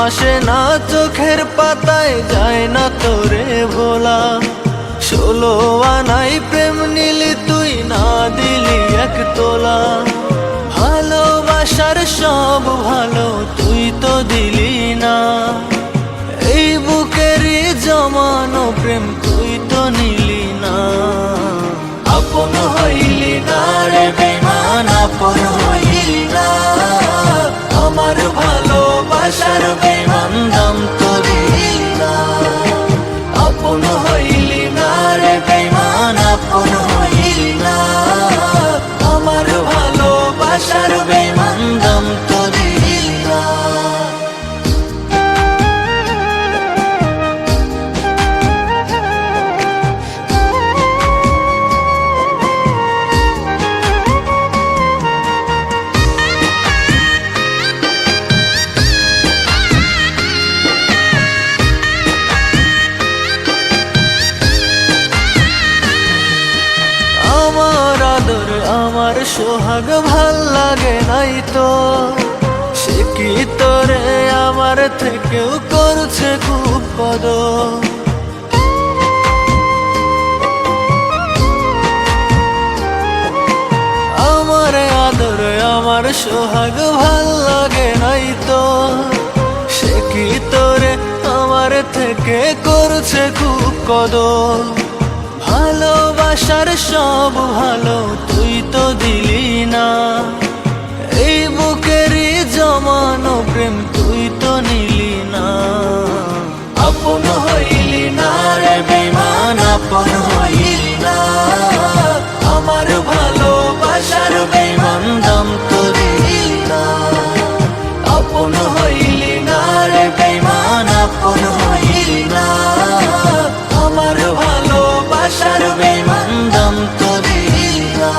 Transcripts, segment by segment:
আসে না চোখের পাতায়, যায় না তোরে ভোলা। 16 আনাই প্রেম নিলি তুই, না দিলি এক তোলা। ভালোবাসার সব ভালো তুই তো দিলি না, এই বুকেরই জমানো প্রেম তুই তো নিলি না। আপন হইলি না রে বেঈমান, আপন হইলি না। আমার ভালোবাসার বেঈমান দাম তো দিলি না। আপন হইলি না রে বেঈমান, আপন হইলি না। আমার ভালোবাসার বেঈমান দাম তো দিলি না। আমার আদর আমার সোহাগ ভাল লাগে নাই তো, সে কি তোরে আমার থেকেও করছে খুব কদর। আমার আদর আমার সোহাগ ভাল লাগে নাই তো, সে কি তোরে আমার থেকে করছে খুব কদর। ভালোবাসার সব ভালো তুই তো দিলি না, এই বুকেরই জমানো প্রেম তুই তো নিলি না। আপন হইলি না রে বেঈমান, আপন হইলি না। আমার ভালোবাসার বেঈমান দাম তো দিলি না। আপন হইলি না রে বেঈমান, আপন হইলি না। আমার ভালোবাসার বেঈমান দাম তো দিলি না।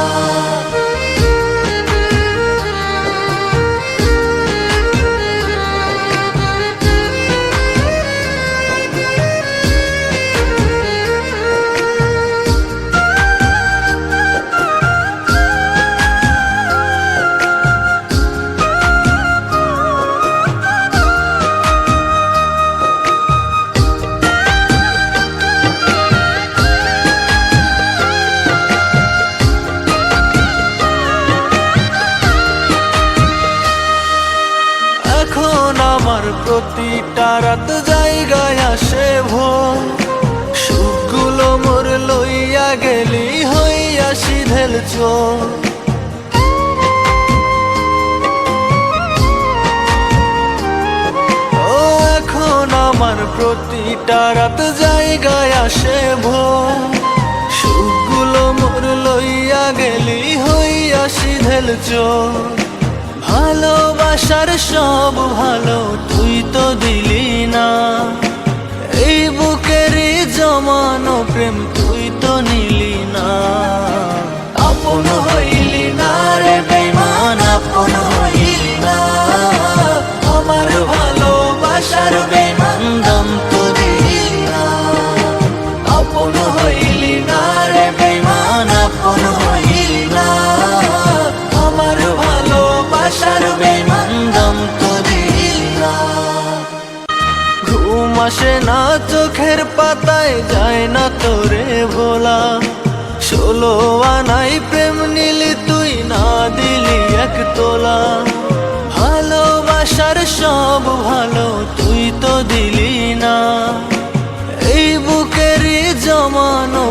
এখন আমার প্রতিটা রাত জায়গায় আসে ভোর, সুখগুলো মোর লইয়া গেলি হইয়া সিধেল চোর। ও এখন আমার প্রতিটা রাত জায়গায় আসে ভোর, সুখগুলো মোর লইয়া গেলি হইয়া সিধেল চোর। ভালোবাসার সব ভালো তুই তো দিলি না, এই বুকেরই জমানো প্রেম তুই তো নিলি না। আপন হইলি না রে বেঈমান, আপন হইলি না। আমার ভালোবাসার বেঈমান দাম তো দিলি না। আপন হইলি না রে বেঈমান, আপন হইলি না। আমার ভালোবাসার বেঈমান দাম তো দিলি না। ঘুম আসে না চোখের পাতায়, যায় না তোরে ভোলা। 16 আনাই প্রেম নিলি তুই, না দিলি এক তোলা। ভালোবাসার সব ভালো তুই তো দিলি না, এই বুকেরই জমানো